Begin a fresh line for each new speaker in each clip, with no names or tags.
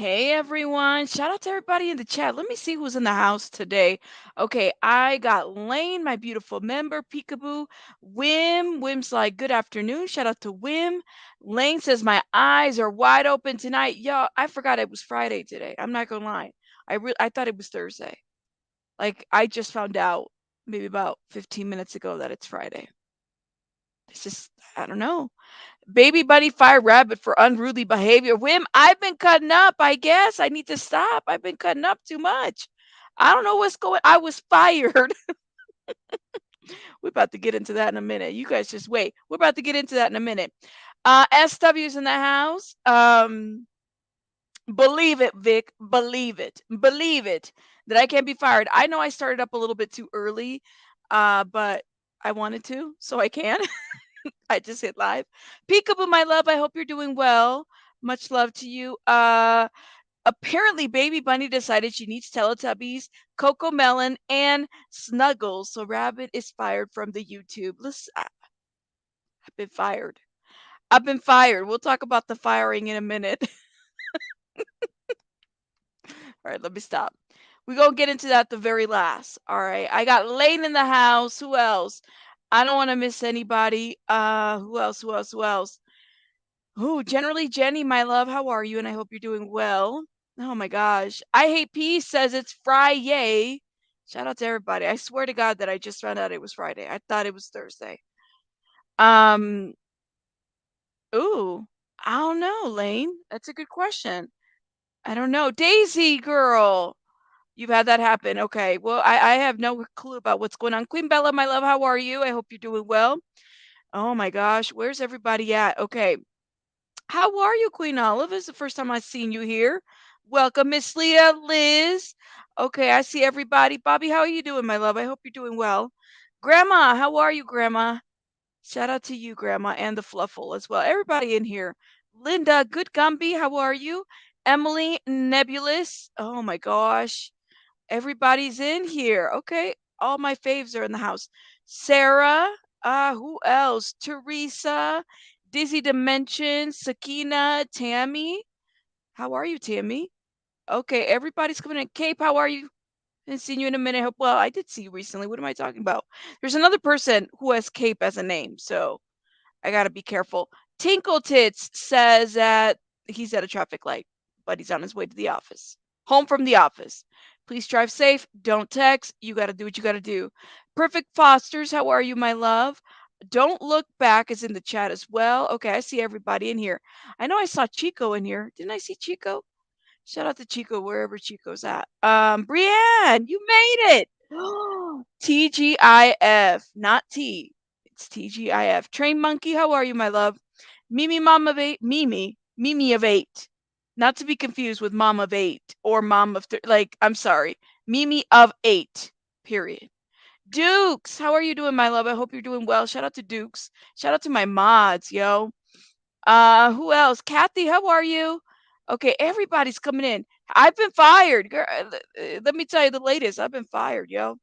Hey everyone. Shout out to everybody in the chat. Let me see who's in the house today. Okay, I got Lane, my beautiful member, Peekaboo. Wim's like, good afternoon. Shout out to Wim. Lane says, my eyes are wide open tonight. Y'all, I forgot it was Friday today. I'm not gonna lie. I thought it was Thursday. Like I just found out maybe about 15 minutes ago that it's Friday. It's just, I don't know. Baby bunny fire rabbit for unruly behavior. Wim, I've been cutting up. I guess I need to stop. I've been cutting up too much. I don't know what's going. I was fired. We're about to get into that in a minute. You guys just wait. We're about to get into that in a minute. SW's in the house. Believe it, Vic. Believe it. Believe it that I can't be fired. I know I started up a little bit too early, but I wanted to, so I can. I just hit live. Peekaboo, my love. I hope you're doing well. Much love to you. Apparently, Baby Bunny decided she needs Teletubbies, Coco Melon, and Snuggles. So Rabbit is fired from the YouTube. Listen, I've been fired. I've been fired. We'll talk about the firing in a minute. All right, let me stop. We're going to get into that the very last. All right. I got Lane in the house. Who else? I don't want to miss anybody. Who else? Who else? Who else? Oh, generally, Jenny, my love, how are you? And I hope you're doing well. Oh my gosh. I Hate Peace says it's Friday. Shout out to everybody. I swear to God that I just found out it was Friday. I thought it was Thursday. Um, ooh, I don't know, Lane. That's a good question. I don't know. Daisy girl. You've had that happen. Okay. Well, I have no clue about what's going on. Queen Bella, my love, how are you? I hope you're doing well. Oh my gosh. Where's everybody at? Okay. How are you, Queen Olive? It's the first time I've seen you here. Welcome, Miss Leah, Liz. Okay, I see everybody. Bobby, how are you doing, my love? I hope you're doing well. Grandma, how are you, Grandma? Shout out to you, Grandma, and the Fluffle as well. Everybody in here. Linda, good Gumby, how are you? Emily, Nebulous. Oh my gosh. Everybody's in here. Okay, all my faves are in the house. Sarah, who else? Teresa, Dizzy Dimension, Sakina, Tammy. How are you, Tammy? Okay, everybody's coming in. Cape, how are you? Haven't seen you in a minute. Well, I did see you recently. What am I talking about? There's another person who has Cape as a name, so I gotta be careful. Tinkle Tits says that he's at a traffic light, but he's on his way to the office. Home from the office. Please drive safe. Don't text. You gotta do what you gotta do. Perfect Fosters, how are you, my love? Don't look back is in the chat as well. Okay, I see everybody in here. I know I saw Chico in here. Didn't I see Chico? Shout out to Chico wherever Chico's at. Brienne, you made it. TGIF, not T. It's TGIF. Train Monkey, how are you, my love? Mimi Mom of Eight, Mimi of Eight. Not to be confused with Mom of Eight or Mom of, like, I'm sorry. Mimi of Eight, period. Dukes, how are you doing, my love? I hope you're doing well. Shout out to Dukes. Shout out to my mods, yo. Who else? Kathy, how are you? Okay, everybody's coming in. I've been fired. Girl, let me tell you the latest. I've been fired, yo.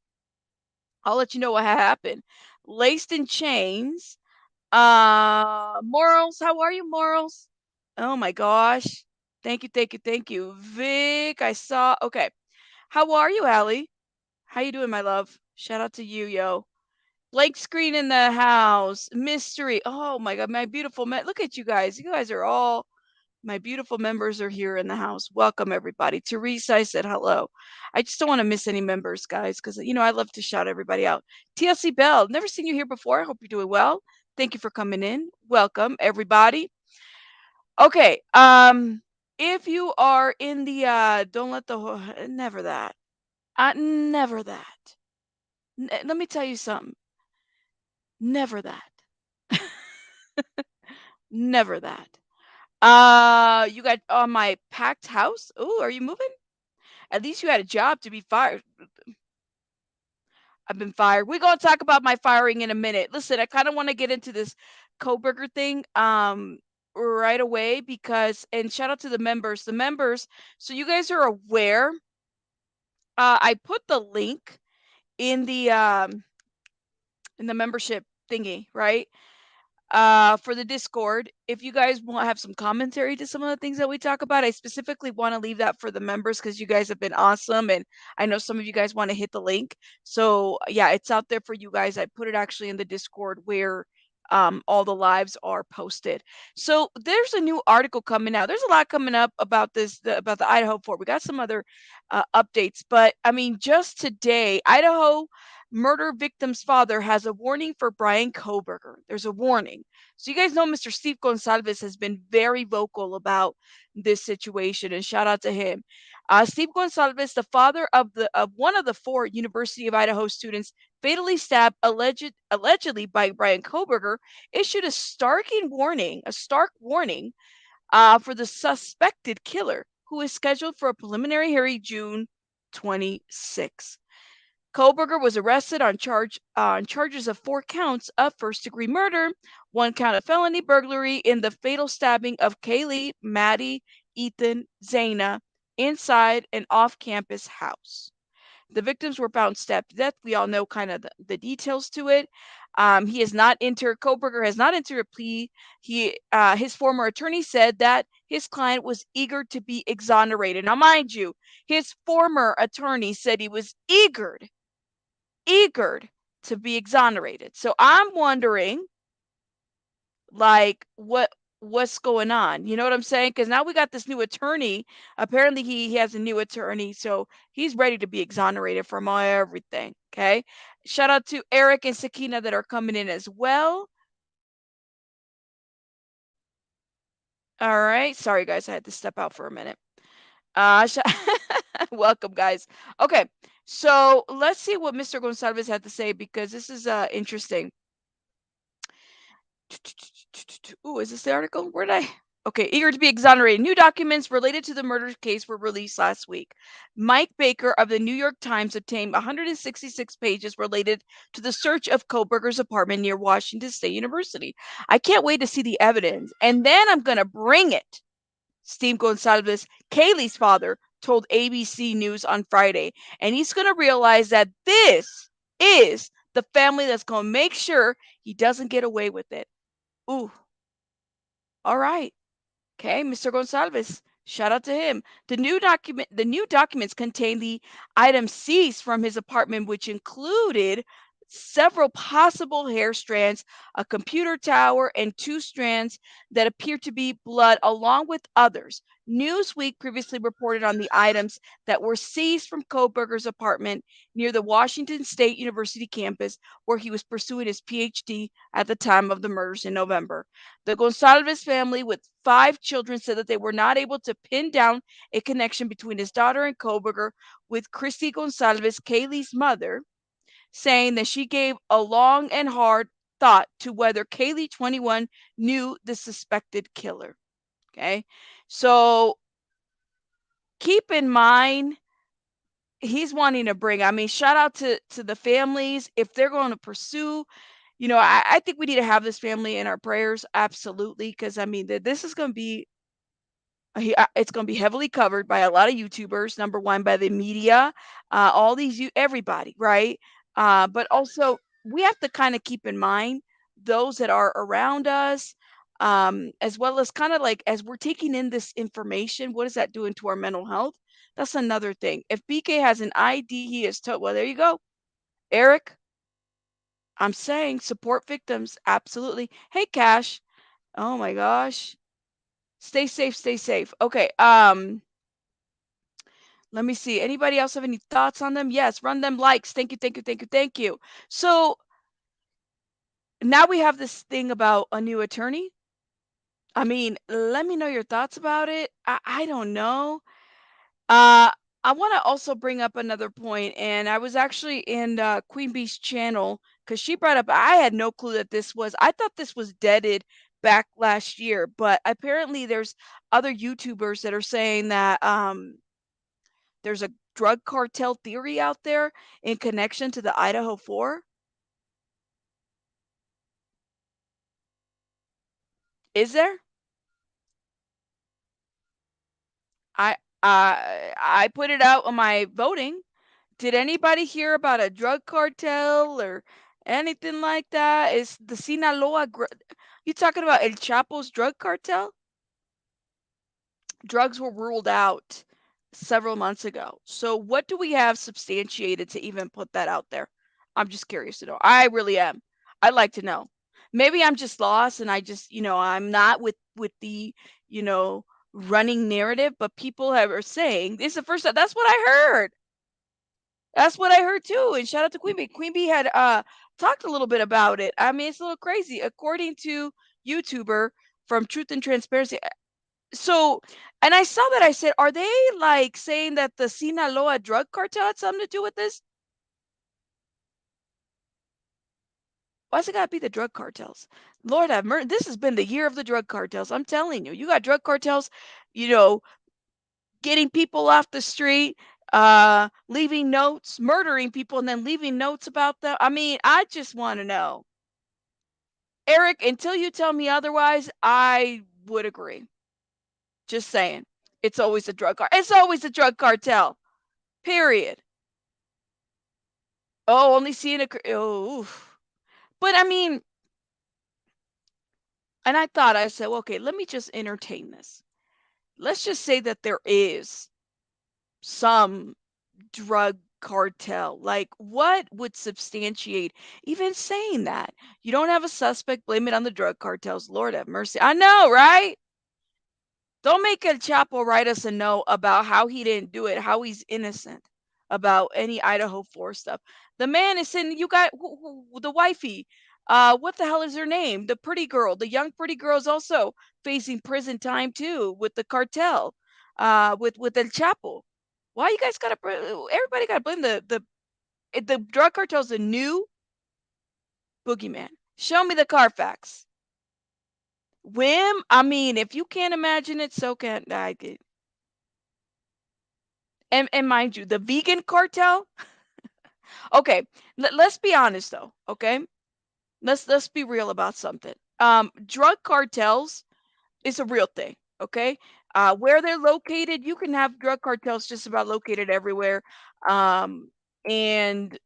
I'll let you know what happened. Laced in chains. Morals, how are you, Morals? Oh my gosh. Thank you, thank you, thank you. Vic, I saw. Okay. How are you, Allie? How you doing, my love? Shout out to you, yo. Blank screen in the house. Mystery. Oh my god, my beautiful look at you guys. You guys are all my beautiful members are here in the house. Welcome everybody. Teresa, I said hello. I just don't want to miss any members, guys, because I love to shout everybody out. TLC Bell, never seen you here before. I hope you're doing well. Thank you for coming in. Welcome everybody. Okay. If you are in the don't let the never that. Never that. Let me tell you something. Never that. Never that. You got on my packed house. Oh, are you moving? At least you had a job to be fired. I've been fired. We're gonna talk about my firing in a minute. Listen, I kind of want to get into this Kohberger thing right away because and shout out to the members. The members, so you guys are aware. I put the link in the membership thingy, right? for the Discord. If you guys want to have some commentary to some of the things that we talk about, I specifically want to leave that for the members because you guys have been awesome, and I know some of you guys want to hit the link. So yeah, it's out there for you guys. I put it actually in the Discord where all the lives are posted. So there's a new article coming out. There's a lot coming up about about the Idaho Fort. We got some other updates, but I mean, just today, Idaho murder victim's father has a warning for Bryan Kohberger. There's a warning. So you guys know Mr. Steve Goncalves has been very vocal about this situation, and shout out to him. Steve Goncalves, the father of one of the four University of Idaho students fatally stabbed allegedly by Bryan Kohberger, issued a stark warning for the suspected killer, who is scheduled for a preliminary hearing June 26. Kohberger was arrested on charges of 4 counts of first-degree murder, 1 count of felony burglary in the fatal stabbing of Kaylee, Maddie, Ethan, Xana inside an off-campus house. The victims were found stabbed to death. We all know kind of the details to it. Kohberger has not entered a plea. His former attorney said that his client was eager to be exonerated. Now, mind you, his former attorney said he was eager to be exonerated. So I'm wondering, like, what's going on? You know what I'm saying? Because now we got this new attorney. Apparently, he has a new attorney, so he's ready to be exonerated from everything. Okay. Shout out to Eric and Sakina that are coming in as well. All right. Sorry, guys. I had to step out for a minute. Welcome, guys. Okay. So let's see what Mr. Goncalves had to say, because this is interesting. Ooh, is this the article? Where did I? Okay, eager to be exonerated. New documents related to the murder case were released last week. Mike Baker of the New York Times obtained 166 pages related to the search of Kohberger's apartment near Washington State University. I can't wait to see the evidence, and then I'm going to bring it. Steve Goncalves, Kaylee's father, told ABC News on Friday, and he's going to realize that this is the family that's going to make sure he doesn't get away with it. Ooh. All right. Okay, Mr. Goncalves. Shout out to him. The new documents contain the items seized from his apartment, which included several possible hair strands, a computer tower, and 2 strands that appear to be blood, along with others. Newsweek previously reported on the items that were seized from Kohberger's apartment near the Washington State University campus, where he was pursuing his PhD at the time of the murders in November. The Goncalves family, with 5 children, said that they were not able to pin down a connection between his daughter and Kohberger, with Christy Goncalves, Kaylee's mother, saying that she gave a long and hard thought to whether Kaylee, 21, knew the suspected killer. Okay, so keep in mind, he's wanting to bring, I mean, shout out to the families. If they're going to pursue, you know, I think we need to have this family in our prayers, absolutely, because I mean, this is going to be it's going to be heavily covered by a lot of YouTubers. Number one, by the media, all these everybody, right? But also, we have to kind of keep in mind those that are around us, as well as kind of like as we're taking in this information, what is that doing to our mental health? That's another thing. If BK has an ID, he is told. Well, there you go, Eric. I'm saying support victims, absolutely. Hey, Cash. Oh my gosh. Stay safe, stay safe. Okay, let me see. Anybody else have any thoughts on them? Yes, run them likes. Thank you, thank you, thank you, thank you. So now we have this thing about a new attorney. I mean, let me know your thoughts about it. I don't know. Uh, I want to also bring up another point, and I was actually in Queen Bee's channel because she brought up. I had no clue that this was. I thought this was deaded back last year, but apparently there's other YouTubers that are saying that there's a drug cartel theory out there in connection to the Idaho 4. Is there? I I put it out on my voting. Did anybody hear about a drug cartel or anything like that? Is the Sinaloa You talking about El Chapo's drug cartel? Drugs were ruled out several months ago. So what do we have substantiated to even put that out there? I'm just curious to know. I really am. I'd like to know. Maybe I'm just lost and I just, I'm not with the, you know, running narrative, but people are saying this is the first time. That's what I heard. That's what I heard too. And shout out to Queen Bee. Queen Bee had talked a little bit about it. I mean, it's a little crazy. According to YouTuber from Truth and Transparency, so, and I saw that, I said, "Are they, like, saying that the Sinaloa drug cartel had something to do with this?" Why's it gotta be the drug cartels? Lord have mercy, this has been the year of the drug cartels, I'm telling you. You got drug cartels, you know, getting people off the street, leaving notes, murdering people, and then leaving notes about them. I mean, I just wanna know. Eric, until you tell me otherwise, I would agree. Just saying. It's always a drug cartel, period. Oh, only seeing a oh, oof. But I mean, and I said, well, okay, let me just entertain this. Let's just say that there is some drug cartel. Like, what would substantiate even saying that? You don't have a suspect, blame it on the drug cartels. Lord have mercy. I know, right? Don't make El Chapo write us a note about how he didn't do it, how he's innocent about any Idaho 4 stuff. The man is saying, you got the wifey. What the hell is her name? The pretty girl, the young pretty girl is also facing prison time too with the cartel, with El Chapo. Why you guys gotta? Everybody gotta blame the drug cartel's a new boogeyman. Show me the Carfax. Whim. I mean, if you can't imagine it, so can't I. And mind you, the vegan cartel. Okay, let's be honest though. Okay, let's be real about something. Drug cartels is a real thing. Okay, where they're located, you can have drug cartels just about located everywhere. And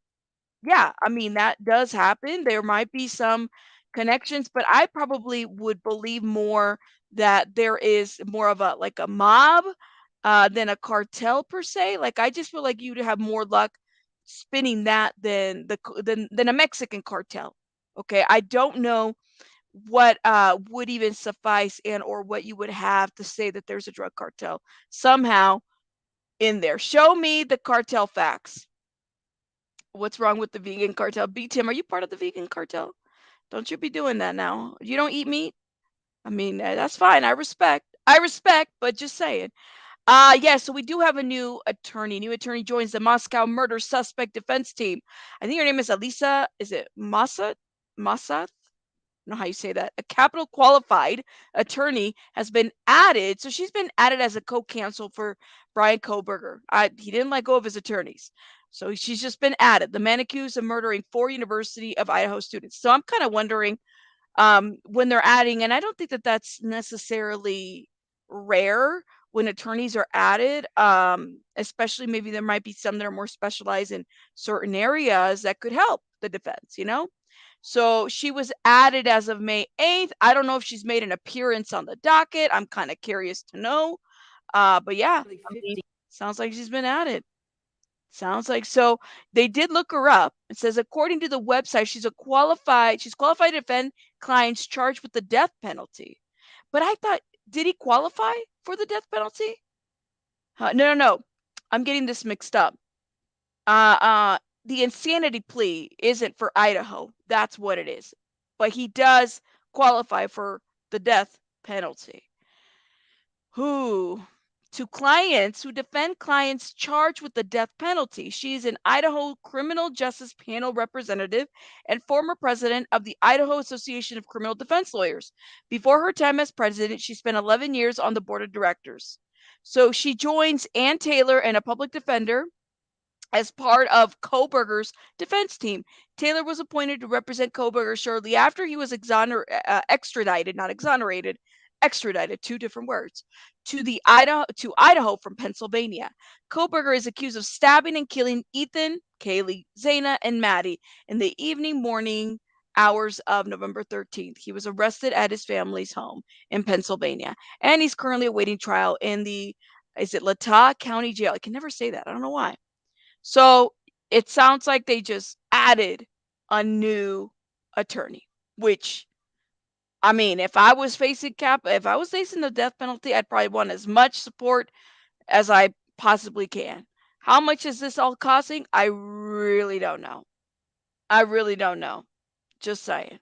yeah, I mean, that does happen. There might be some connections, but I probably would believe more that there is more of a like a mob than a cartel per se. Like I just feel like you'd have more luck spinning that than than a Mexican cartel. Okay, I don't know what would even suffice and or what you would have to say that there's a drug cartel somehow in there. Show me the cartel facts. What's wrong with the vegan cartel? B Tim, are you part of the vegan cartel? Don't you be doing that now. You don't eat meat? I mean, that's fine. I respect. I respect, but just saying. Yeah, so we do have a new attorney. New attorney joins the Moscow murder suspect defense team. I think her name is Elisa. Is it Massa? Massa? Know how you say that. A capital qualified attorney has been added. So she's been added as a co-counsel for Bryan Kohberger. He didn't let go of his attorneys. So she's just been added. The man accused of murdering 4 University of Idaho students. So I'm kind of wondering when they're adding, and I don't think that that's necessarily rare when attorneys are added, especially maybe there might be some that are more specialized in certain areas that could help the defense, you know? So she was added as of May 8th. I don't know if she's made an appearance on the docket. I'm kind of curious to know. But yeah,
Really
I mean,
50.
sounds like she's been added. Sounds like so. They did look her up. It says according to the website, she's qualified to defend clients charged with the death penalty. But I thought, did he qualify for the death penalty? No, no, no. I'm getting this mixed up. Uh, uh, the insanity plea isn't for Idaho. That's what it is. But he does qualify for the death penalty. Who? To clients who defend clients charged with the death penalty. She's an Idaho Criminal Justice Panel representative and former president of the Idaho Association of Criminal Defense Lawyers. Before her time as president, she spent 11 years on the board of directors. So she joins Ann Taylor and a public defender as part of Kohberger's defense team. Taylor was appointed to represent Kohberger shortly after he was extradited, not exonerated, extradited, two different words, to Idaho from Pennsylvania. Kohberger is accused of stabbing and killing Ethan, Kaylee, Xana, and Maddie in the evening morning hours of November 13th. He was arrested at his family's home in Pennsylvania, and he's currently awaiting trial in the, is it Latah County Jail? I can never say that. I don't know why. So it sounds like they just added a new attorney, which, I mean, if I was facing the death penalty, I'd probably want as much support as I possibly can. How much is this all costing? I really don't know. I really don't know. Just saying.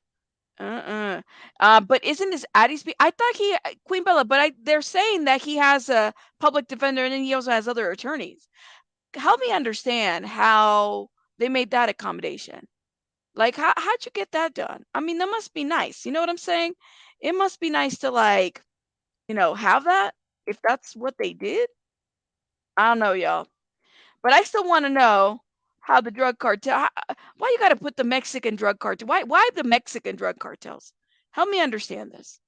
But isn't this Addie's? I thought Queen Bella, but they're saying that he has a public defender and then he also has other attorneys. Help me understand how they made that accommodation. Like, how'd you get that done? I mean, that must be nice. You know what I'm saying? It must be nice to, like, have that if that's what they did. I don't know, y'all. But I still want to know how the drug cartel. Why you got to put the Mexican drug cartel? Why the Mexican drug cartels? Help me understand this.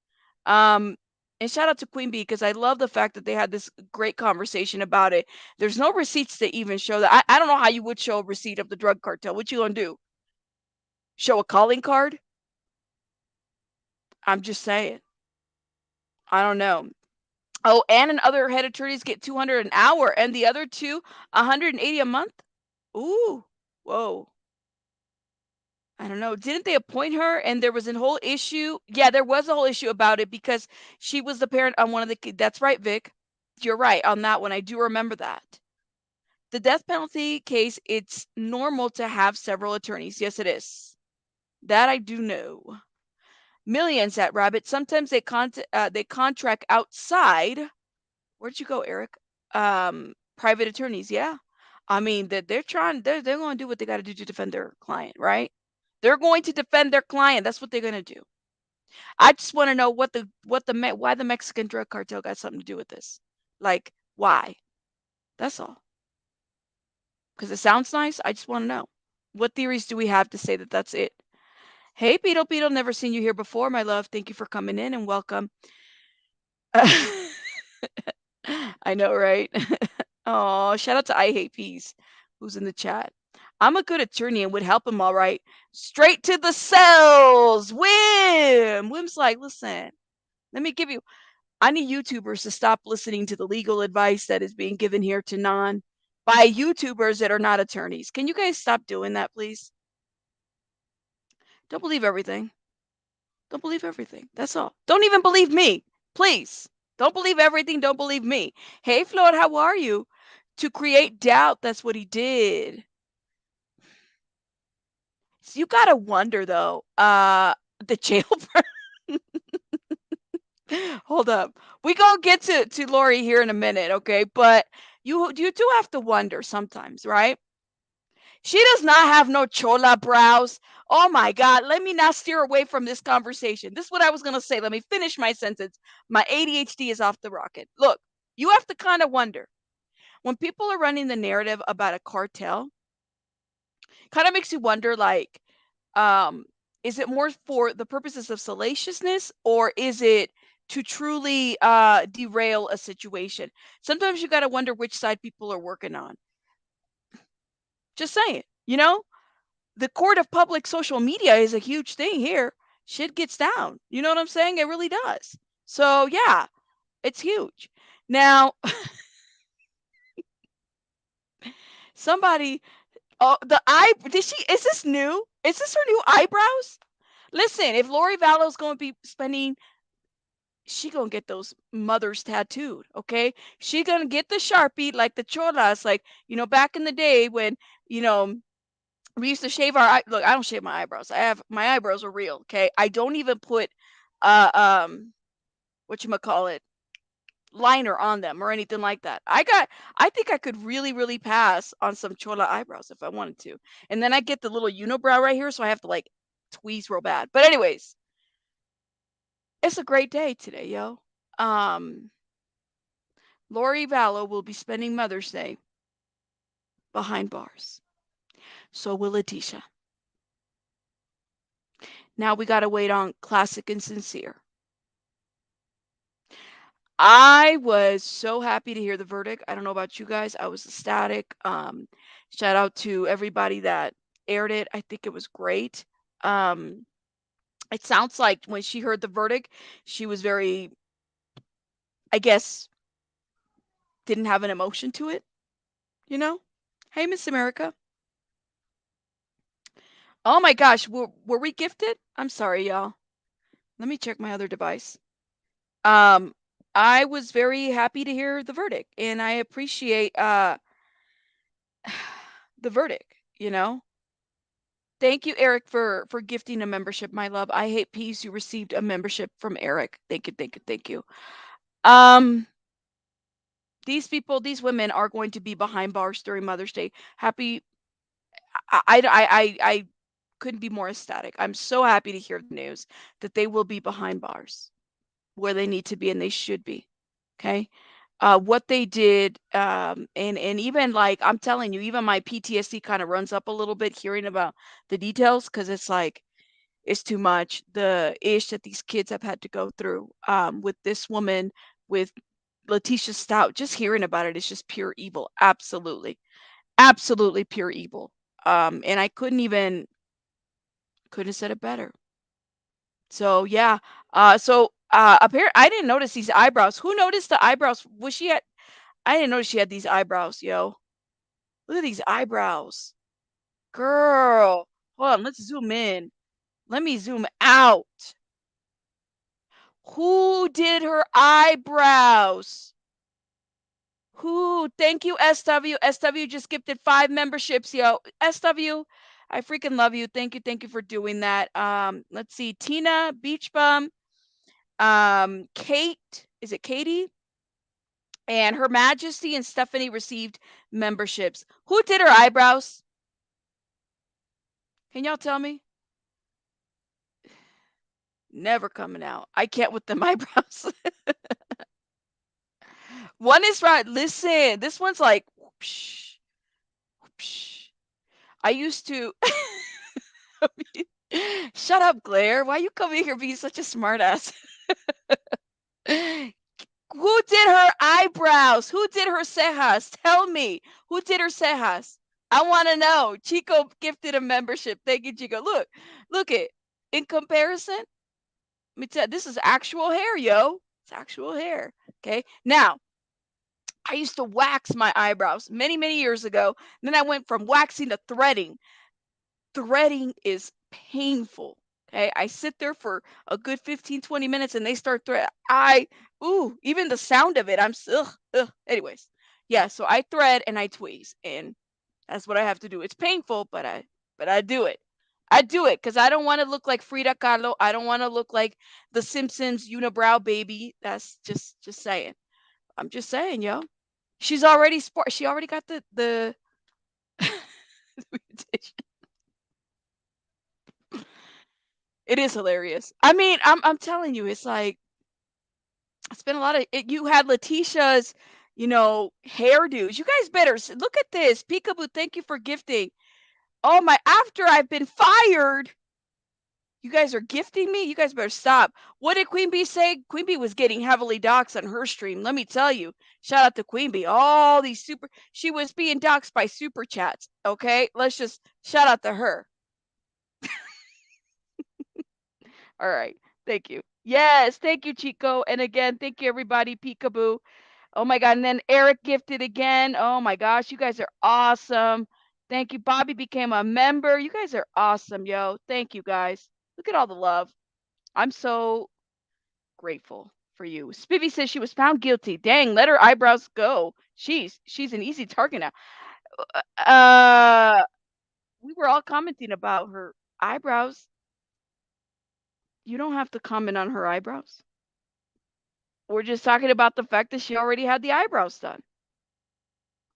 Um, and shout out to Queen Bee because I love the fact that they had this great conversation about it. There's no receipts to even show that. I don't know how you would show a receipt of the drug cartel. What you gonna do? Show a calling card? I'm just saying. I don't know. Oh, and another head attorneys get 200 an hour, and the other two 180 a month. Ooh, whoa. I don't know. Didn't they appoint her? And there was a whole issue. Yeah, there was a whole issue about it because she was the parent on one of the kids. That's right, Vic. You're right on that one. I do remember that. The death penalty case, it's normal to have several attorneys. Yes, it is. That I do know. Millions at Rabbit. Sometimes they contract outside. Where'd you go, Eric? Private attorneys. Yeah. I mean, that they're going to do what they got to do to defend their client, right? They're going to defend their client. That's what they're going to do. I just want to know why the Mexican drug cartel got something to do with this. Like, why? That's all. Because it sounds nice. I just want to know. What theories do we have to say that that's it? Hey, Beetle Beetle, never seen you here before, my love. Thank you for coming in and welcome. I know, right? Oh, shout out to I Hate Peace, who's in the chat. I'm a good attorney and would help him all right. Straight to the cells. Wim's like, listen, let me give you. I need YouTubers to stop listening to the legal advice that is being given here to by YouTubers that are not attorneys. Can you guys stop doing that, please? Don't believe everything. Don't believe everything. That's all. Don't even believe me. Please. Don't believe everything. Don't believe me. Hey, Floyd, how are you? To create doubt, that's what he did. So you gotta wonder though, the jailbird. Hold up. We gonna get to Lori here in a minute, okay? But you do have to wonder sometimes, right? She does not have no chola brows. Oh my God, let me not steer away from this conversation. This is what I was gonna say. Let me finish my sentence. My ADHD is off the rocket. Look, you have to kind of wonder. When people are running the narrative about a cartel, kind of makes you wonder like, is it more for the purposes of salaciousness or is it to truly derail a situation? Sometimes you got to wonder which side people are working on. Just saying, the court of public social media is a huge thing here. Shit gets down. You know what I'm saying? It really does. So yeah, it's huge. Now, somebody, oh, is this new? Is this her new eyebrows? Listen, if Lori Vallow's going to be spending, she going to get those mothers tattooed, okay? She going to get the Sharpie like the cholas, like, back in the day when, we used to shave look, I don't shave my eyebrows. My eyebrows are real, okay? I don't even put, whatchamacallit, liner on them or anything like that. I think I could really, really pass on some chola eyebrows if I wanted to. And then I get the little unibrow right here, so I have to like tweeze real bad. But anyways, it's a great day today, yo. Lori Vallow will be spending Mother's Day behind bars. So will Letitia. Now we gotta wait on Classic and Sincere. I was so happy to hear the verdict. I don't know about you guys. I was ecstatic. Shout out to everybody that aired it. I think it was great. It sounds like when she heard the verdict, she was very, I guess, didn't have an emotion to it, you know? Hey, Miss America. Oh my gosh, were we gifted? I'm sorry, y'all. Let me check my other device. Um, I was very happy to hear the verdict, and I appreciate the verdict, you know? Thank you, Eric, for gifting a membership, my love. I hate peas. You received a membership from Eric. Thank you, thank you, thank you. Um, these people, these women are going to be behind bars during Mother's Day. Happy, I couldn't be more ecstatic. I'm so happy to hear the news that they will be behind bars where they need to be and they should be. Okay. What they did, and even like I'm telling you, even my PTSD kind of runs up a little bit hearing about the details because it's like it's too much. The ish that these kids have had to go through with this woman, with Letitia Stout, just hearing about it is just pure evil. Absolutely. Absolutely pure evil. And I couldn't have said it better. So yeah. Apparently I didn't notice these eyebrows. Who noticed the eyebrows? Was she at I didn't notice she had these eyebrows, yo. Look at these eyebrows. Girl. Hold on, let's zoom in. Let me zoom out. Who did her eyebrows? Who? Thank you, SW. SW just gifted 5 memberships, yo. SW, I freaking love you. Thank you for doing that. Let's see. Tina, Beach Bum, Kate, is it Katie? And Her Majesty and Stephanie received memberships. Who did her eyebrows? Can y'all tell me? Never coming out. I can't with them eyebrows. One is right. Listen, this one's like, whoosh, whoosh. I used to. Shut up, Claire. Why you coming here being such a smartass? Who did her eyebrows? Who did her cejas? Tell me. Who did her cejas? I want to know. Chico gifted a membership. Thank you, Chico. Look it. In comparison, let me tell you, this is actual hair, yo. It's actual hair. Okay. Now, I used to wax my eyebrows many, many years ago. Then I went from waxing to threading. Threading is painful. Okay. I sit there for a good 15, 20 minutes and they start thread. Even the sound of it, I'm still, anyways. Yeah. So I thread and I tweeze and that's what I have to do. It's painful, but I do it. I do it because I don't want to look like Frida Kahlo. I don't want to look like the Simpsons unibrow baby. That's just saying. I'm just saying, yo. She's already sport. She already got the. It is hilarious. I mean, I'm telling you, it's like it's been a lot of. You had Letitia's, hairdos. You guys better look at this. Peekaboo, thank you for gifting. Oh my! After I've been fired, you guys are gifting me. You guys better stop. What did Queen Bee say? Queen Bee was getting heavily doxxed on her stream. Let me tell you. Shout out to Queen Bee. All these she was being doxxed by super chats. Okay, let's just shout out to her. All right. Thank you. Yes, thank you, Chico. And again, thank you, everybody. Peekaboo. Oh my God. And then Eric gifted again. Oh my gosh. You guys are awesome. Thank you. Bobby became a member. You guys are awesome, yo. Thank you, guys. Look at all the love. I'm so grateful for you. Spivvy says she was found guilty. Dang, let her eyebrows go. She's an easy target now. We were all commenting about her eyebrows. You don't have to comment on her eyebrows. We're just talking about the fact that she already had the eyebrows done.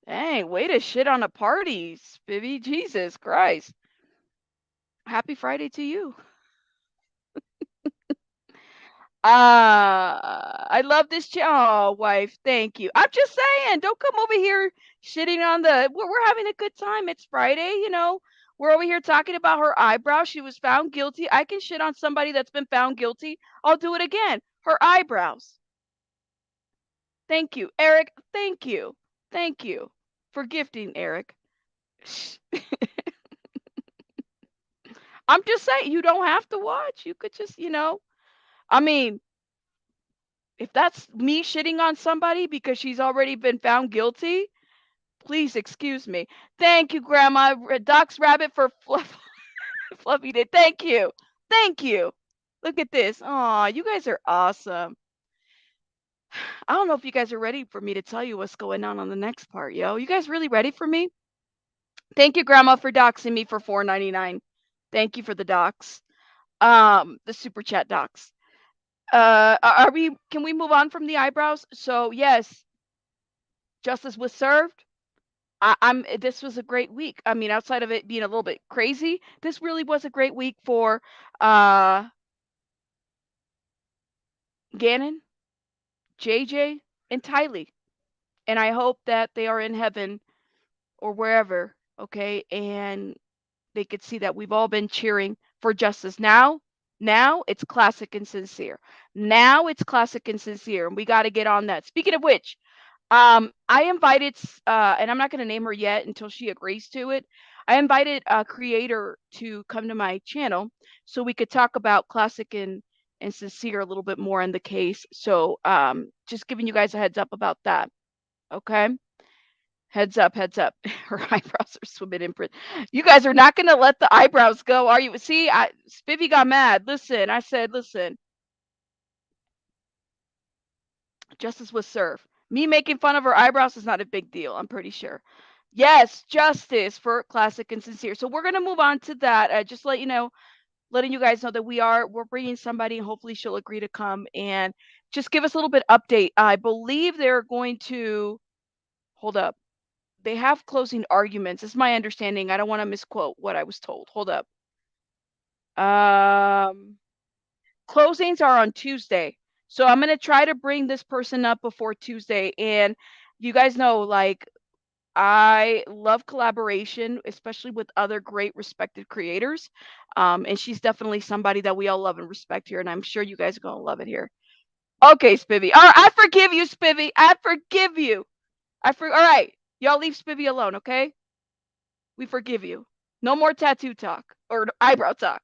Dang, way to shit on a party, Spivvy. Jesus Christ. Happy Friday to you. I love this oh, wife. Thank you. I'm just saying, don't come over here shitting on we're having a good time. It's Friday. We're over here talking about her eyebrows. She was found guilty. I can shit on somebody that's been found guilty. I'll do it again. Her eyebrows. Thank you, Eric. Thank you. Thank you for gifting, Eric. I'm just saying, you don't have to watch. You could just, I mean, if that's me shitting on somebody because she's already been found guilty, please excuse me. Thank you, Grandma. Doc's Rabbit for Fluffy did. Thank you. Thank you. Look at this. Aw, you guys are awesome. I don't know if you guys are ready for me to tell you what's going on the next part, yo. You guys really ready for me? Thank you, Grandma, for doxing me for $4.99. Thank you for the docs. The super chat docs. Are we? Can we move on from the eyebrows? So yes, justice was served. I'm. This was a great week. I mean, outside of it being a little bit crazy, this really was a great week for Gannon, JJ, and Tylee. And I hope that they are in heaven or wherever, okay? And they could see that we've all been cheering for justice. Now it's classic and sincere. Now it's classic and sincere, and we got to get on that. Speaking of which, I invited, and I'm not going to name her yet until she agrees to it. I invited a creator to come to my channel so we could talk about classic and sincere a little bit more in the case. So, just giving you guys a heads up about that. Okay. Heads up, heads up. Her eyebrows are swimming in print. You guys are not going to let the eyebrows go, are you? See, Spivvy got mad. Listen, I said, listen, justice was served. Me making fun of her eyebrows is not a big deal, I'm pretty sure. Yes, justice for classic and sincere. So we're going to move on to that. Just letting you guys know that we're bringing somebody, and hopefully she'll agree to come and just give us a little bit update. I believe they're going to hold up. They have closing arguments. It's my understanding. I don't want to misquote what I was told. Hold up. Closings are on Tuesday. So I'm going to try to bring this person up before Tuesday. And you guys know, like, I love collaboration, especially with other great respected creators. And she's definitely somebody that we all love and respect here. And I'm sure you guys are going to love it here. Okay, Spivvy. All right, I forgive you, Spivvy. I forgive you. All right. Y'all leave Spivvy alone, okay? We forgive you. No more tattoo talk or eyebrow talk.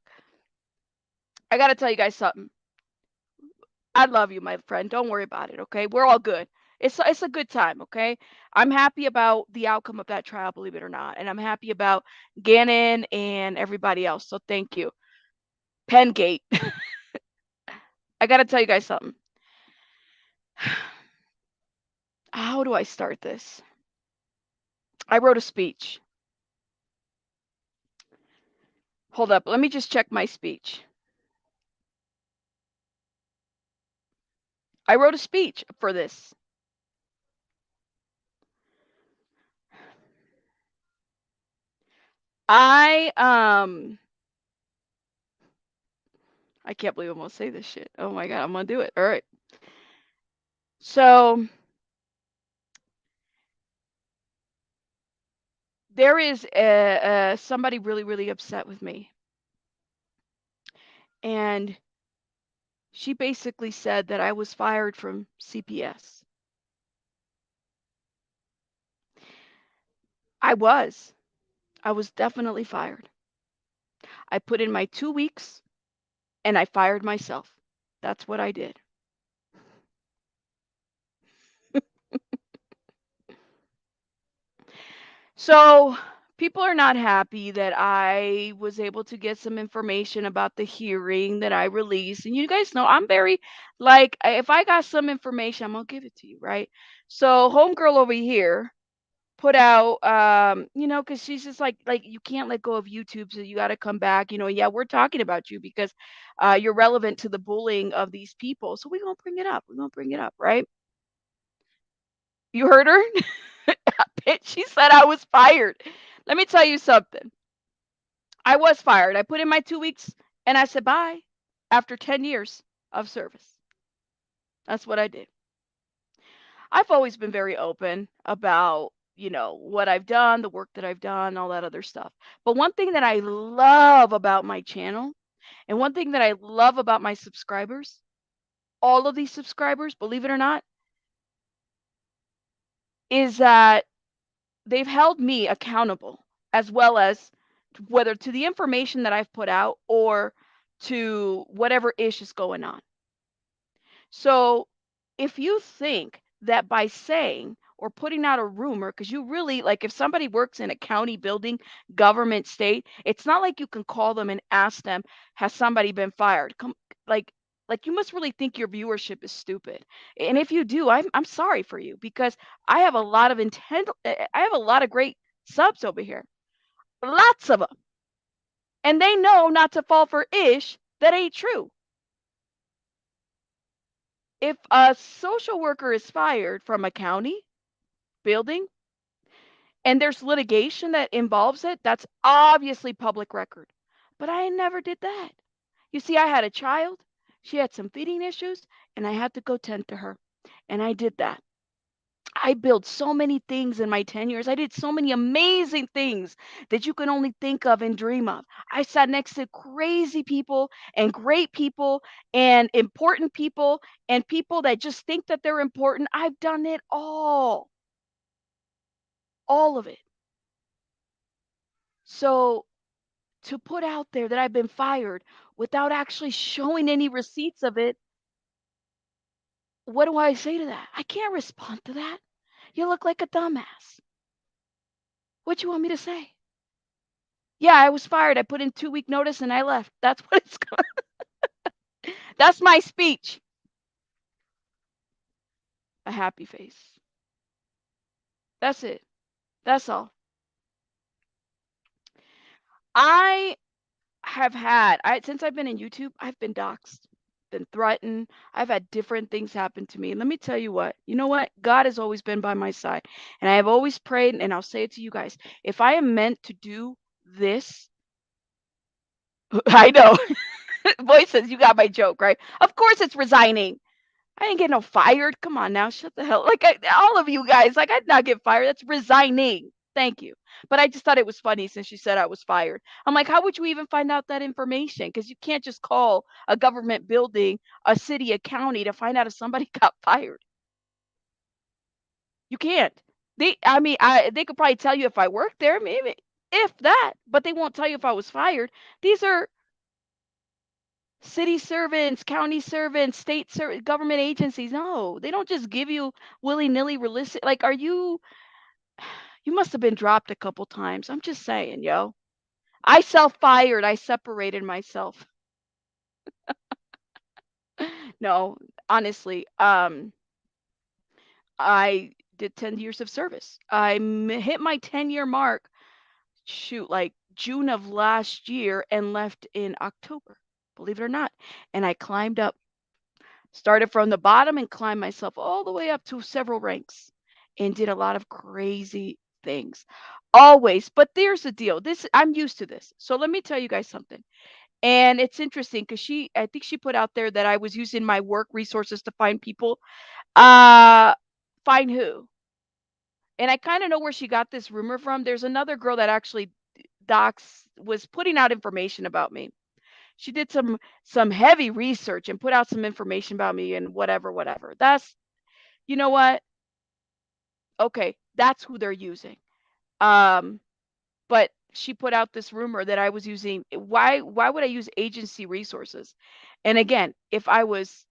I got to tell you guys something. I love you, my friend. Don't worry about it, okay? We're all good. It's a good time, okay? I'm happy about the outcome of that trial, believe it or not, and I'm happy about Gannon and everybody else. So thank you. Pengate. I got to tell you guys something. How do I start this? I wrote a speech. Hold up. Let me just check my speech. I wrote a speech for this. I can't believe I'm gonna say this shit. Oh my god, I'm gonna do it. All right. So there is somebody really, really upset with me, and she basically said that I was fired from CPS. I was. I was definitely fired. I put in my 2 weeks, and I fired myself. That's what I did. So people are not happy that I was able to get some information about the hearing that I released. And you guys know I'm very, like, if I got some information, I'm going to give it to you, right? So homegirl over here put out, because she's just like, you can't let go of YouTube, so you got to come back. Yeah, we're talking about you because you're relevant to the bullying of these people. So we're going to bring it up. We're going to bring it up, right? You heard her? She said I was fired. Let me tell you something. I was fired. I put in my 2 weeks and I said bye after 10 years of service. That's what I did. I've always been very open about, what I've done, the work that I've done, all that other stuff. But one thing that I love about my channel and one thing that I love about my subscribers, all of these subscribers, believe it or not, is that they've held me accountable as well as whether to the information that I've put out or to whatever ish is going on. So if you think that by saying or putting out a rumor, because you really like if somebody works in a county building, government, state, it's not like you can call them and ask them, has somebody been fired? Like like you must really think your viewership is stupid. And if you do, I'm sorry for you because I have a lot of I have a lot of great subs over here. Lots of them. And they know not to fall for ish that ain't true. If a social worker is fired from a county building and there's litigation that involves it, that's obviously public record. But I never did that. You see, I had a child, she had some feeding issues, and I had to go tend to her. And I did that. I built so many things in my 10 years. I did so many amazing things that you can only think of and dream of. I sat next to crazy people and great people and important people and people that just think that they're important. I've done it all of it. So to put out there that I've been fired without actually showing any receipts of it, what do I say to that? I can't respond to that. You look like a dumbass. What you want me to say? Yeah, I was fired. I put in 2-week notice and I left. That's what it's going. That's my speech. A happy face. That's it. That's all. I have had since I've been in YouTube, I've been doxxed, been threatened. I've had different things happen to me. And let me tell you what. You know what? God has always been by my side. And I have always prayed, and I'll say it to you guys. If I am meant to do this, I know. Boy says you got my joke, right? Of course it's resigning. I didn't get no fired. Come on now, shut the hell. Like all of you guys, like I'd not get fired. That's resigning. Thank you. But I just thought it was funny since you said I was fired. I'm like, how would you even find out that information? Because you can't just call a government building, a city, a county to find out if somebody got fired. You can't. They could probably tell you if I worked there, maybe if that, but they won't tell you if I was fired. These are city servants, county servants, government agencies. No, they don't just give you willy-nilly release. Like, you must have been dropped a couple times. I'm just saying, yo. I self-fired. I separated myself. No, honestly, I did 10 years of service. I hit my 10-year mark, shoot, like June of last year and left in October, believe it or not. And I climbed up. Started from the bottom and climbed myself all the way up to several ranks and did a lot of crazy things. Always. But there's the deal. I'm used to this. So let me tell you guys something. And it's interesting because I think she put out there that I was using my work resources to find people. Uh find who? And I kind of know where she got this rumor from. There's another girl that actually docs was putting out information about me. She did some heavy research and put out some information about me and whatever. That's you know what? Okay, that's who they're using. Um, but she put out this rumor that I was using why would I use agency resources? And again, if I was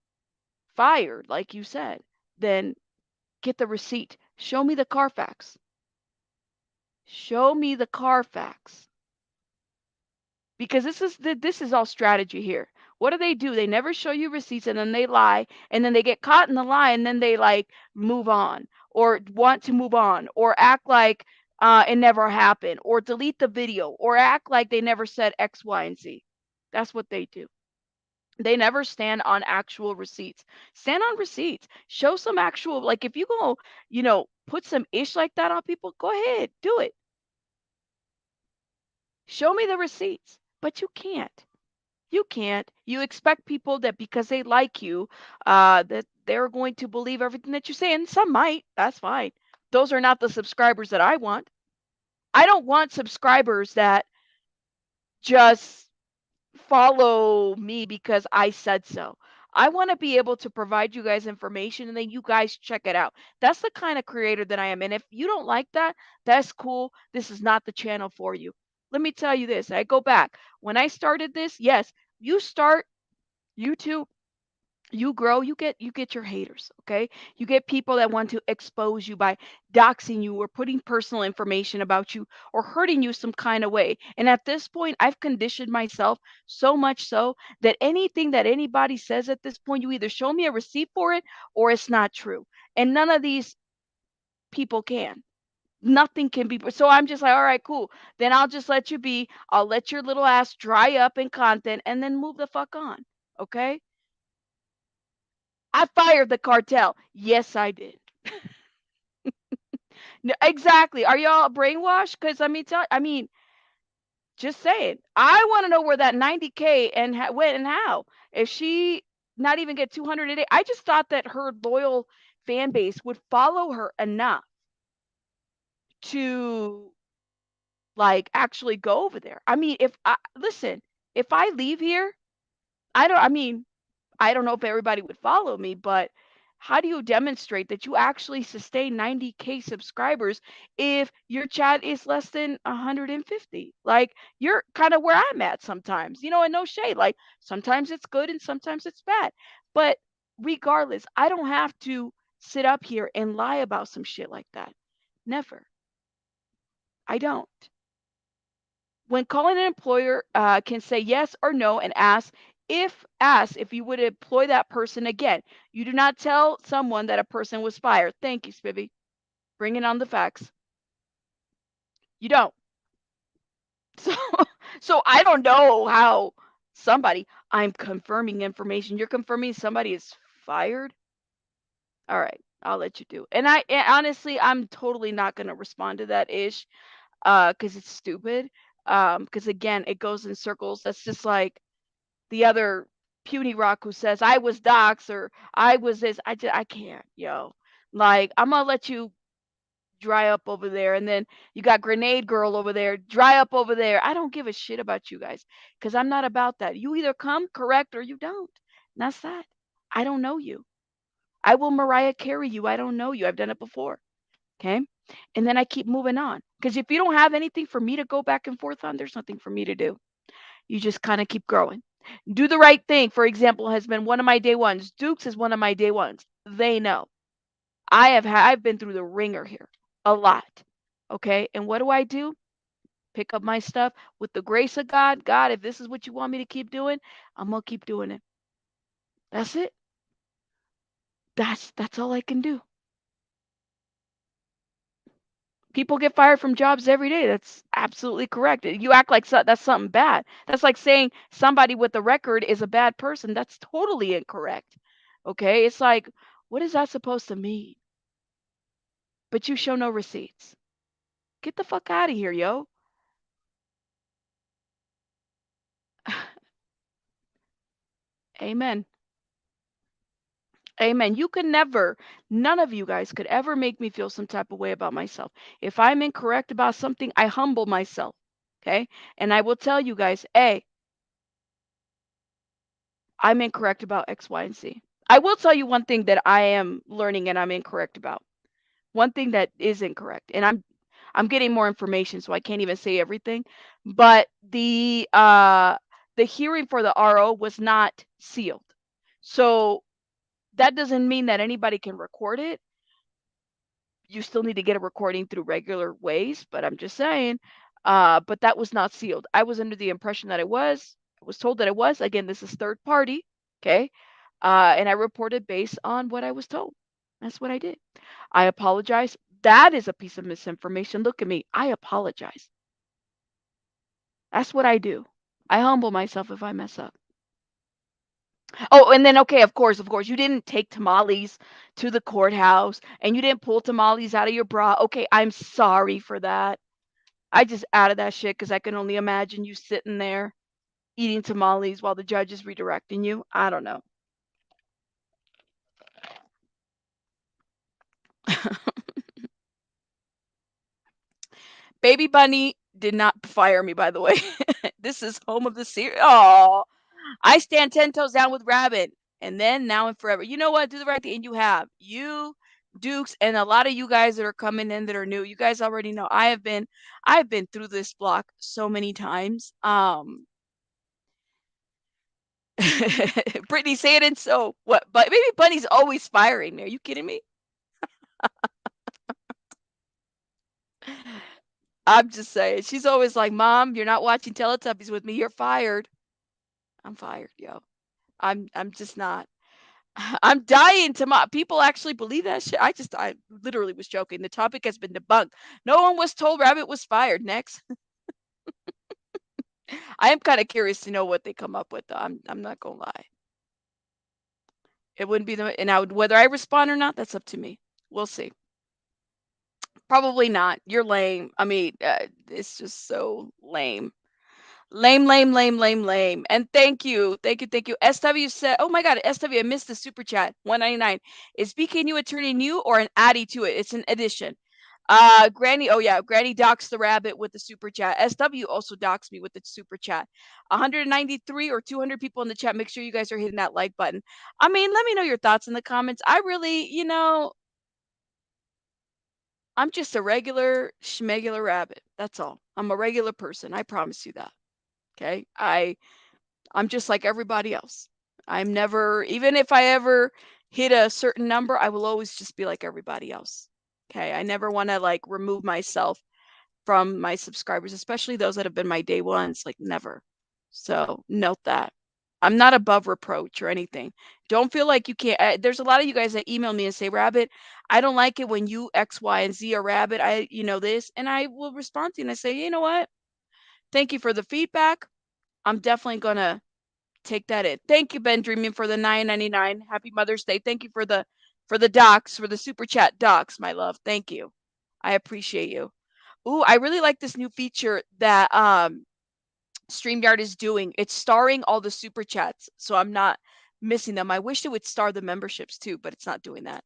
fired, like you said, then get the receipt. Show me the Carfax. Show me the Carfax. Because this is all strategy here. What do? They never show you receipts and then they lie and then they get caught in the lie and then they like move on or want to move on or act like it never happened or delete the video or act like they never said X, Y, and Z. That's what they do. They never stand on actual receipts. Stand on receipts. Show some actual, like if you go, put some ish like that on people, go ahead, do it. Show me the receipts. But you can't. You can't. You expect people that because they like you, that they're going to believe everything that you say. And some might. That's fine. Those are not the subscribers that I want. I don't want subscribers that just follow me because I said so. I want to be able to provide you guys information and then you guys check it out. That's the kind of creator that I am. And if you don't like that, that's cool. This is not the channel for you. let me tell you this. I go back. When I started this, yes, you start YouTube, you grow, you get your haters, okay? You get people that want to expose you by doxing you or putting personal information about you or hurting you some kind of way. And at this point, I've conditioned myself so much so that anything that anybody says at this point, you either show me a receipt for it or it's not true. And none of these people can. Nothing can be. So I'm just like, all right, cool. Then I'll just let you be. I'll let your little ass dry up in content and then move the fuck on. Okay? I fired the cartel. Yes, I did. No, exactly. Are y'all brainwashed? Because I mean, just saying. I want to know where that 90K and went and how. If she not even get 200 a day, I just thought that her loyal fan base would follow her enough to like actually go over there. I mean, if I listen, if I leave here, I mean, I don't know if everybody would follow me, but how do you demonstrate that you actually sustain 90K subscribers if your chat is less than 150? Like you're kind of where I'm at sometimes, and no shade. Like sometimes it's good and sometimes it's bad. But regardless, I don't have to sit up here and lie about some shit like that. Never. I don't. When calling an employer, can say yes or no and ask if you would employ that person again. You do not tell someone that a person was fired. Thank you, Spivvy. Bringing on the facts. You don't. So, so I don't know how I'm confirming information. You're confirming somebody is fired? All right, I'll let you do. And honestly, I'm totally not going to respond to that ish because it's stupid. Because again, it goes in circles. That's just like the other puny rock who says I was docs or I was this. I can't, yo. Like I'm gonna let you dry up over there, and then you got Grenade Girl over there, dry up over there. I don't give a shit about you guys because I'm not about that. You either come correct or you don't. And that's that. I don't know you. I will Mariah Carey you. I don't know you. I've done it before. Okay. And then I keep moving on. Because if you don't have anything for me to go back and forth on, there's nothing for me to do. You just kind of keep growing. Do the right thing, for example, has been one of my day ones. Dukes is one of my day ones. They know. I've been through the ringer here a lot. Okay? And what do? Pick up my stuff with the grace of God. God, if this is what you want me to keep doing, I'm going to keep doing it. That's it. That's all I can do. People get fired from jobs every day. That's absolutely correct. You act like that's something bad. That's like saying somebody with a record is a bad person. That's totally incorrect. Okay? It's like, what is that supposed to mean? But you show no receipts. Get the fuck out of here, yo. Amen. Amen. You could never, none of you guys could ever make me feel some type of way about myself. If I'm incorrect about something, I humble myself. Okay? And I will tell you guys, hey, I'm incorrect about X, Y, and Z. I will tell you one thing that I am learning and I'm incorrect about. One thing that is incorrect, and I'm getting more information, so I can't even say everything. But the hearing for the RO was not sealed. So that doesn't mean that anybody can record it. You still need to get a recording through regular ways, but I'm just saying. But that was not sealed. I was under the impression that it was. I was told that it was. Again, this is third party. Okay. And I reported based on what I was told. That's what I did. I apologize. That is a piece of misinformation. Look at me. I apologize. That's what I do. I humble myself if I mess up. Oh, and then okay, of course, you didn't take tamales to the courthouse and you didn't pull tamales out of your bra. Okay, I'm sorry for that. I just added that shit because I can only imagine you sitting there eating tamales while the judge is redirecting you. I don't know. Baby Bunny did not fire me, by the way. This is home of the series. Oh, I stand 10 toes down with Rabbit. And then now and forever. You know what? Do the right thing. And you have. You Dukes, and a lot of you guys that are coming in that are new, you guys already know I've been through this block so many times. Brittany, say it in so what? But maybe Bunny's always firing me. Are you kidding me? I'm just saying. She's always like, "Mom, you're not watching Teletubbies with me. You're fired." I'm fired, yo. I'm just not. I'm dying to people actually believe that shit. I literally was joking. The topic has been debunked. No one was told Rabbit was fired. Next. I am kind of curious to know what they come up with though. I'm not gonna lie. It wouldn't be the and I would whether I respond or not, that's up to me. We'll see. Probably not. You're lame. I mean, it's just so lame. Lame, lame, lame, lame, lame. And thank you. Thank you. Thank you. SW said, oh my God, SW, I missed the super chat. 199. Is BKNU attorney new or an addy to it? It's an addition. Granny, oh yeah, Granny docks the rabbit with the super chat. SW also docks me with the super chat. 193 or 200 people in the chat. Make sure you guys are hitting that like button. I mean, let me know your thoughts in the comments. I really, I'm just a regular schmegular rabbit. That's all. I'm a regular person. I promise you that. Okay. I'm just like everybody else. I'm never, even if I ever hit a certain number, I will always just be like everybody else. Okay. I never want to like remove myself from my subscribers, especially those that have been my day ones, like never. So note that. I'm not above reproach or anything. Don't feel like you can't. There's a lot of you guys that email me and say, Rabbit, I don't like it when you X, Y, and Z are Rabbit. This. And I will respond to you and I say, you know what? Thank you for the feedback. I'm definitely going to take that in. Thank you, Ben Dreaming, for the $9.99. Happy Mother's Day. Thank you for the docs, for the super chat docs, my love. Thank you. I appreciate you. Ooh, I really like this new feature that StreamYard is doing. It's starring all the super chats, so I'm not missing them. I wish it would star the memberships too, but it's not doing that.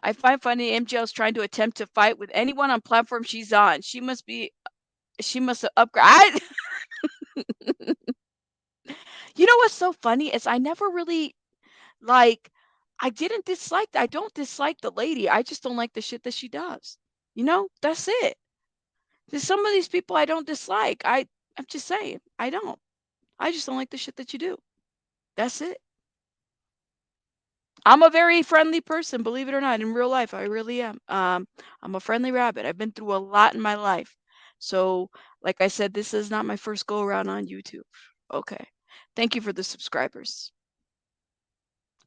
I find funny MJL is trying to attempt to fight with anyone on platform she's on. She must have upgraded. You know what's so funny is I never really like I don't dislike the lady. I just don't like the shit that she does. That's it. There's some of these people I don't dislike. I'm just saying, I don't. I just don't like the shit that you do. That's it. I'm a very friendly person, believe it or not, in real life. I really am. I'm a friendly rabbit. I've been through a lot in my life. So, like I said, this is not my first go around on YouTube. Okay. Thank you for the subscribers.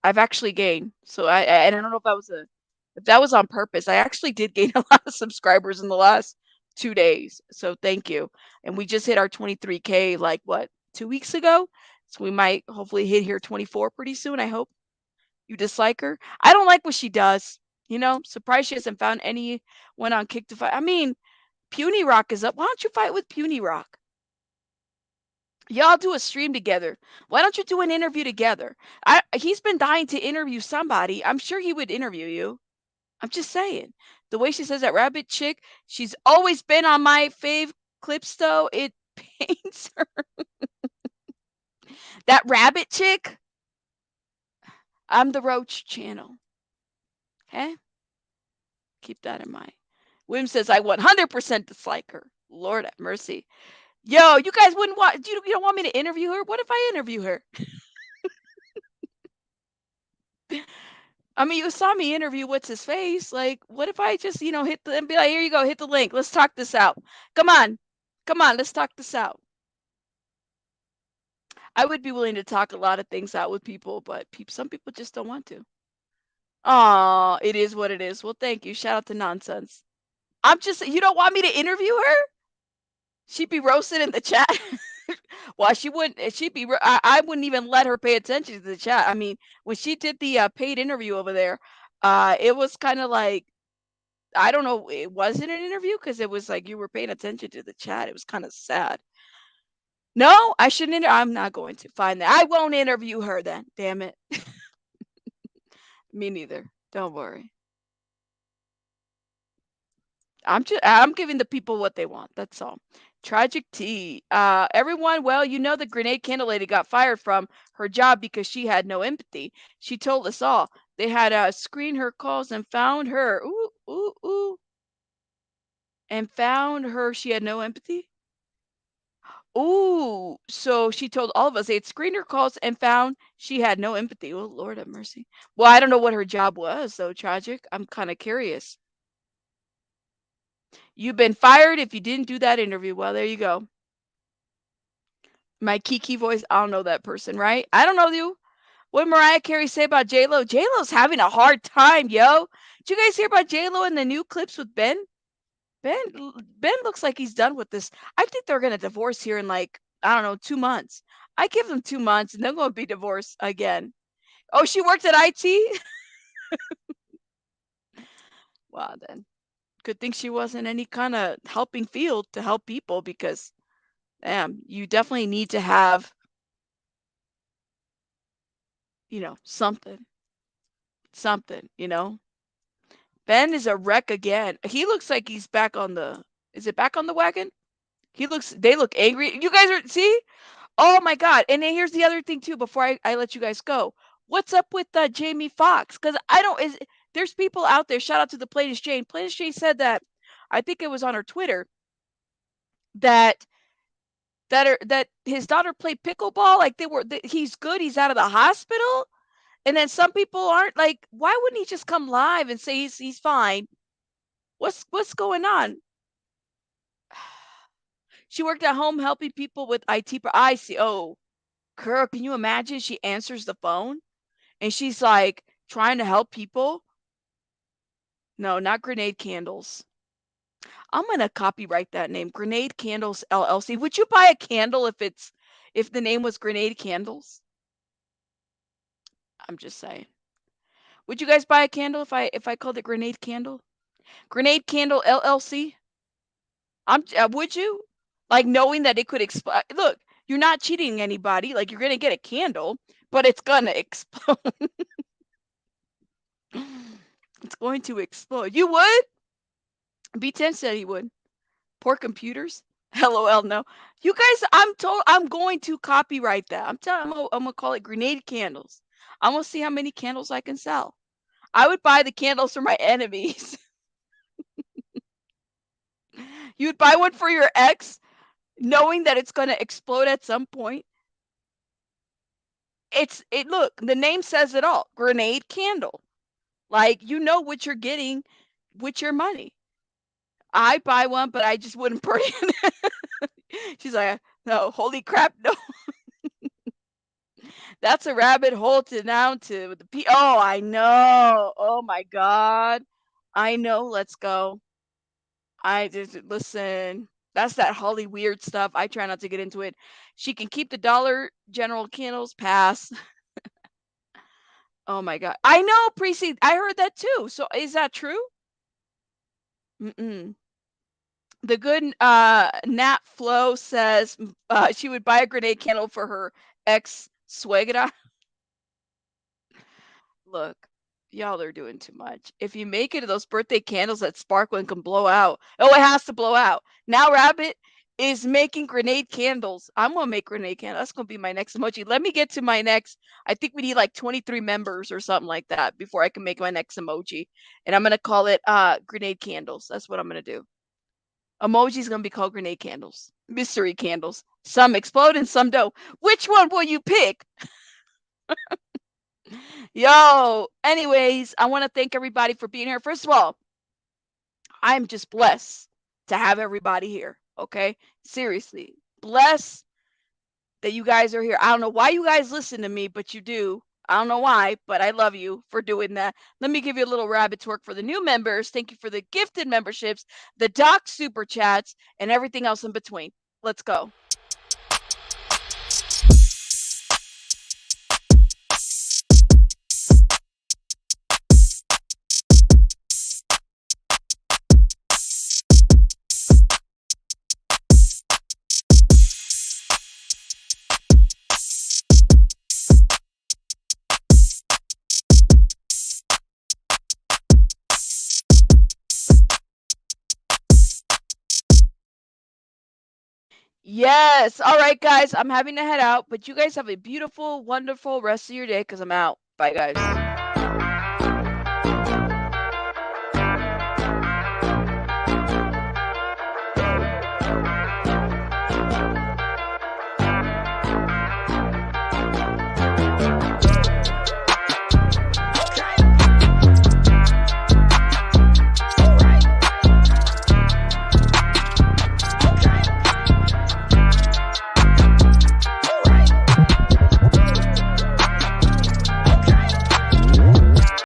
I've actually gained. So and I don't know if that was on purpose. I actually did gain a lot of subscribers in the last 2 days. So thank you. And we just hit our 23K like what, 2 weeks ago? So we might hopefully hit here 24 pretty soon, I hope. You dislike her? I don't like what she does. Surprised she hasn't found anyone on Kick to fight. I mean, Puny Rock is up. Why don't you fight with Puny Rock? Y'all do a stream together. Why don't you do an interview together? He's been dying to interview somebody. I'm sure he would interview you. I'm just saying. The way she says that rabbit chick, she's always been on my fave clips though. It pains her. That rabbit chick, I'm the Roach channel. Okay? Keep that in mind. William says I 100% dislike her. Lord have mercy. Yo, you guys wouldn't want you don't want me to interview her? What if I interview her? I mean, you saw me interview what's his face. Like, what if I just, hit the and be like, here you go, hit the link. Let's talk this out. Come on. Come on, let's talk this out. I would be willing to talk a lot of things out with people, but some people just don't want to. Oh, it is what it is. Well, thank you. Shout out to Nonsense. You don't want me to interview her? She'd be roasted in the chat. Well, she wouldn't. I wouldn't even let her pay attention to the chat. I mean, when she did the paid interview over there, it was kind of like, I don't know, it wasn't an interview because it was like you were paying attention to the chat. It was kind of sad. No, I shouldn't. I'm not going to find that. I won't interview her then. Damn it. Me neither. Don't worry. I'm giving the people what they want. That's all. Tragic tea. Everyone, well, you know the grenade candle lady got fired from her job because she had no empathy. She told us all. They had screened her calls and found her. Ooh, ooh, ooh. And found her. She had no empathy? Ooh. So she told all of us they had screened her calls and found she had no empathy. Oh, Lord have mercy. Well, I don't know what her job was, though, Tragic. I'm kind of curious. You've been fired if you didn't do that interview. Well, there you go. My Kiki voice, I don't know that person, right? I don't know you. What did Mariah Carey say about J-Lo? J-Lo's having a hard time, yo. Did you guys hear about J-Lo and the new clips with Ben? Ben looks like he's done with this. I think they're gonna divorce here in like, I don't know, 2 months. I give them 2 months and they're gonna be divorced again. Oh, she worked at IT? Well then. Good thing she wasn't any kind of helping field to help people because damn, you definitely need to have, something. Something. Ben is a wreck again. He looks like he's back on the is it back on the wagon? They look angry. You guys are see? Oh my god. And then here's the other thing too before I let you guys go. What's up with Jamie Foxx? Because I don't is there's people out there, shout out to the Plainest Jane. Plainest Jane said that I think it was on her Twitter that that his daughter played pickleball, like he's good, he's out of the hospital. And then some people aren't like, why wouldn't he just come live and say he's fine? What's going on? She worked at home helping people with IT. I see. Oh, girl, can you imagine? She answers the phone and she's like trying to help people. No, not Grenade Candles. I'm gonna copyright that name, Grenade Candles LLC. Would you buy a candle if the name was Grenade Candles? I'm just saying. Would you guys buy a candle if I called it Grenade Candle? Grenade Candle LLC? Would you? Like knowing that it could explode. Look, you're not cheating anybody. Like you're gonna get a candle, but it's gonna explode. It's going to explode. You would? B10 said he would. Poor computers. LOL. No, you guys. I'm going to copyright that. I'm telling. I'm gonna call it grenade candles. I'm gonna see how many candles I can sell. I would buy the candles for my enemies. You would buy one for your ex, knowing that it's gonna explode at some point. Look, the name says it all. Grenade candle. Like you know what you're getting with your money. I buy one, but I just wouldn't burn it. She's like, no, holy crap, no. That's a rabbit hole to down to the Oh, I know. Oh my God. I know. Let's go. I just listen. That's that Holly weird stuff. I try not to get into it. She can keep the Dollar General candles pass. Oh my God. I know, Precinct. I heard that too. So is that true? Mm-mm. The good Nat Flo says she would buy a grenade candle for her ex suegra. Look, y'all are doing too much. If you make it those birthday candles that sparkle and can blow out, oh, it has to blow out. Now Rabbit is making grenade candles. I'm gonna make grenade candles. That's gonna be my next emoji. Let me get to my next. I think we need like 23 members or something like that before I can make my next emoji. And I'm gonna call it grenade candles. That's what I'm gonna do. Emoji's gonna be called grenade candles. Mystery candles. Some explode and some don't. Which one will you pick? Yo, anyways, I want to thank everybody for being here. First of all, I'm just blessed to have everybody here. Okay. Seriously, blessed that you guys are here. I don't know why you guys listen to me, but you do. I don't know why, but I love you for doing that. Let me give you a little rabbit twerk for the new members. Thank you for the gifted memberships, the doc super chats, and everything else in between. Let's go. Yes. All right, guys. I'm having to head out, but you guys have a beautiful, wonderful rest of your day because I'm out. Bye, guys.